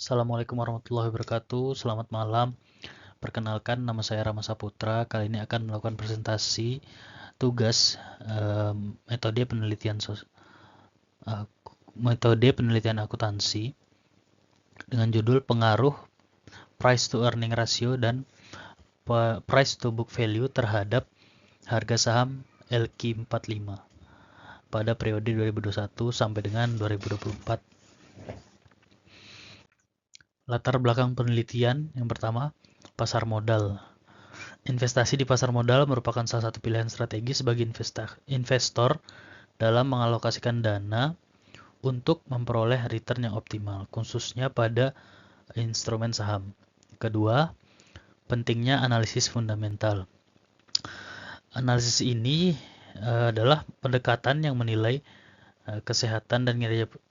Assalamualaikum warahmatullahi wabarakatuh. Selamat malam. Perkenalkan, nama saya Rama Saputra. Kali ini akan melakukan presentasi tugas metode penelitian eh, metode penelitian akuntansi dengan judul pengaruh price to earning ratio dan price to book value terhadap harga saham LQ45 pada periode 2021 sampai dengan 2024. Latar belakang penelitian yang pertama, pasar modal. Investasi di pasar modal merupakan salah satu pilihan strategi sebagai investor dalam mengalokasikan dana untuk memperoleh return yang optimal, khususnya pada instrumen saham. Kedua, pentingnya analisis fundamental. Analisis ini adalah pendekatan yang menilai kesehatan dan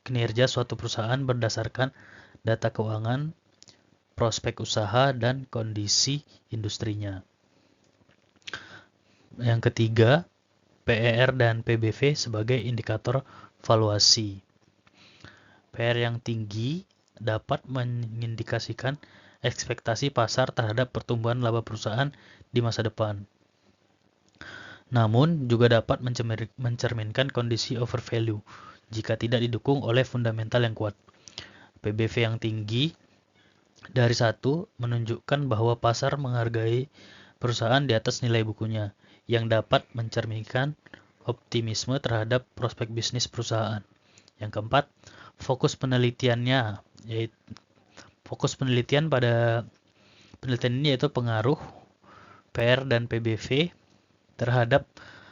kinerja suatu perusahaan berdasarkan data keuangan, prospek usaha, dan kondisi industrinya. Yang ketiga, PER dan PBV sebagai indikator valuasi. PER yang tinggi dapat mengindikasikan ekspektasi pasar terhadap pertumbuhan laba perusahaan di masa depan. Namun, juga dapat mencerminkan kondisi overvalue jika tidak didukung oleh fundamental yang kuat. PBV yang tinggi dari 1 menunjukkan bahwa pasar menghargai perusahaan di atas nilai bukunya, yang dapat mencerminkan optimisme terhadap prospek bisnis perusahaan. Yang keempat, fokus penelitian pada penelitian ini yaitu pengaruh PER dan PBV terhadap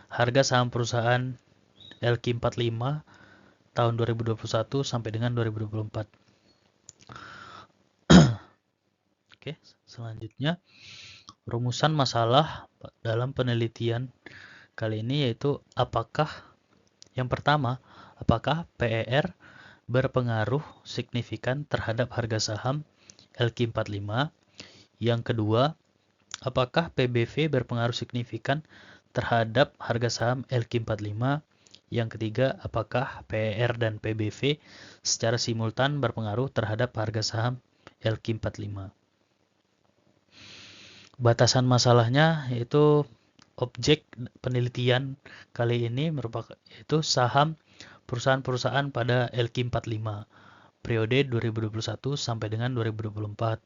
harga saham perusahaan LQ45 tahun 2021 sampai dengan 2024. Oke, selanjutnya rumusan masalah dalam penelitian kali ini yaitu yang pertama, apakah PER berpengaruh signifikan terhadap harga saham LQ45? Yang kedua, apakah PBV berpengaruh signifikan terhadap harga saham LQ45? Yang ketiga, apakah PER dan PBV secara simultan berpengaruh terhadap harga saham LQ45? Batasan masalahnya yaitu objek penelitian kali ini merupakan yaitu saham perusahaan-perusahaan pada LQ45 periode 2021 sampai dengan 2024.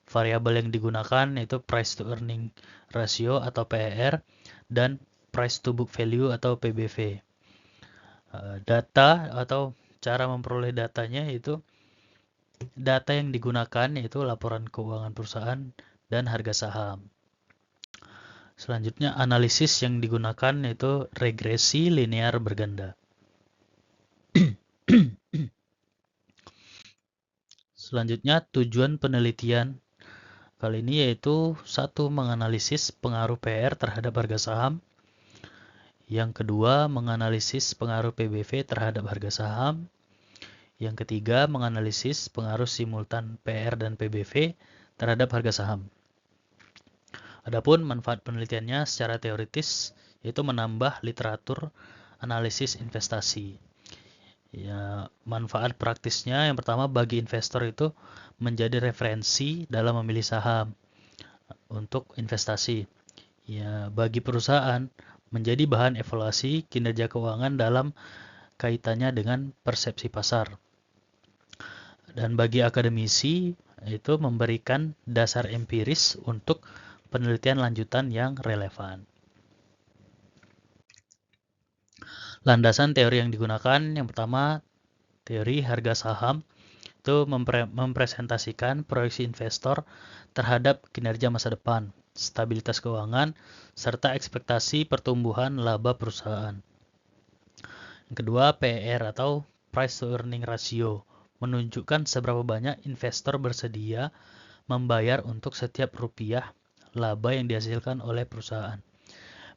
Variabel yang digunakan yaitu price to earning ratio atau PER dan price to book value atau PBV. Data atau cara memperoleh datanya yaitu data yang digunakan yaitu laporan keuangan perusahaan dan harga saham. Selanjutnya analisis yang digunakan yaitu regresi linear berganda. Selanjutnya tujuan penelitian kali ini yaitu 1. Menganalisis pengaruh PER terhadap harga saham. Yang kedua, menganalisis pengaruh PBV terhadap harga saham. Yang ketiga, menganalisis pengaruh simultan PER dan PBV terhadap harga saham. Adapun manfaat penelitiannya secara teoritis yaitu menambah literatur analisis investasi. Ya, manfaat praktisnya yang pertama bagi investor itu menjadi referensi dalam memilih saham untuk investasi. Ya, bagi perusahaan menjadi bahan evaluasi kinerja keuangan dalam kaitannya dengan persepsi pasar. Dan bagi akademisi itu memberikan dasar empiris untuk penelitian lanjutan yang relevan. Landasan teori yang digunakan yang pertama teori harga saham itu mempresentasikan proyeksi investor terhadap kinerja masa depan, stabilitas keuangan, serta ekspektasi pertumbuhan laba perusahaan. Yang kedua, PER atau price to earning ratio menunjukkan seberapa banyak investor bersedia membayar untuk setiap rupiah laba yang dihasilkan oleh perusahaan.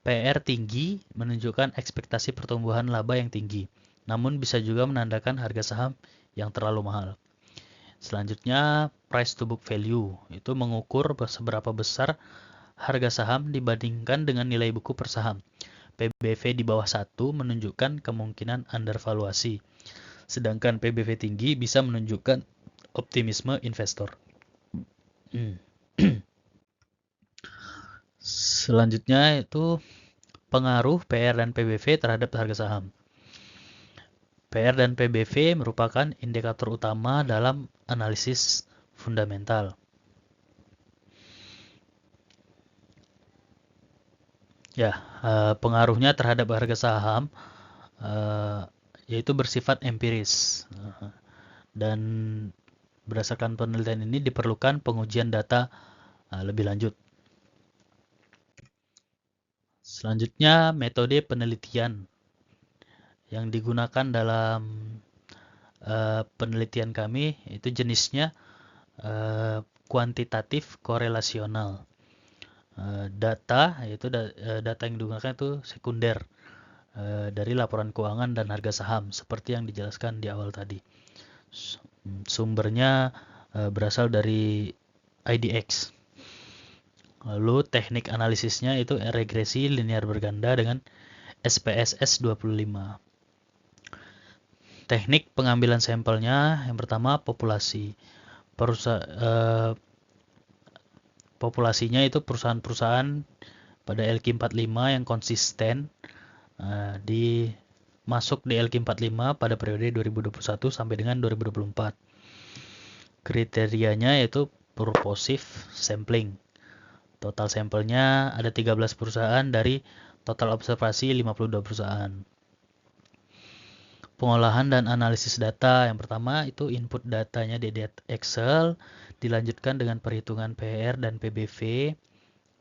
PER tinggi menunjukkan ekspektasi pertumbuhan laba yang tinggi, namun bisa juga menandakan harga saham yang terlalu mahal. Selanjutnya, price to book value itu mengukur seberapa besar harga saham dibandingkan dengan nilai buku per saham. PBV di bawah 1 menunjukkan kemungkinan undervaluasi, sedangkan PBV tinggi bisa menunjukkan optimisme investor. Selanjutnya itu pengaruh PR dan PBV terhadap harga saham. PR dan PBV merupakan indikator utama dalam analisis fundamental. Ya, pengaruhnya terhadap harga saham yaitu bersifat empiris. Dan berdasarkan penelitian ini diperlukan pengujian data lebih lanjut. Selanjutnya, metode penelitian yang digunakan dalam penelitian kami itu jenisnya kuantitatif korelasional. Data yaitu data yang digunakan itu sekunder dari laporan keuangan dan harga saham seperti yang dijelaskan di awal tadi. Sumbernya berasal dari IDX. Lalu teknik analisisnya itu regresi linear berganda dengan SPSS 25. Teknik pengambilan sampelnya yang pertama populasi. Populasinya itu perusahaan-perusahaan pada LQ45 yang konsisten masuk di LQ45 pada periode 2021 sampai dengan 2024. Kriterianya yaitu purposive sampling. Total sampelnya ada 13 perusahaan dari total observasi 52 perusahaan. Pengolahan dan analisis data. Yang pertama itu input datanya di Excel, dilanjutkan dengan perhitungan PR dan PBV,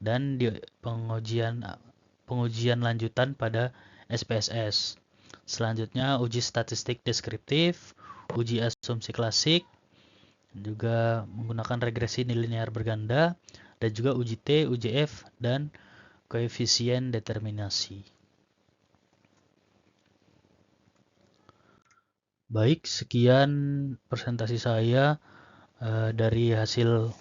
dan pengujian lanjutan pada SPSS. Selanjutnya uji statistik deskriptif, uji asumsi klasik, juga menggunakan regresi nilinear berganda, dan juga uji T, uji F, dan koefisien determinasi. Baik, sekian presentasi saya dari hasil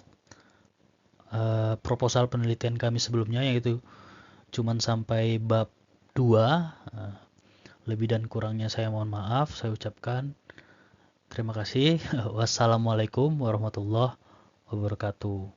proposal penelitian kami sebelumnya, yaitu cuman sampai bab 2. Lebih dan kurangnya saya mohon maaf, saya ucapkan terima kasih. Wassalamualaikum warahmatullahi wabarakatuh.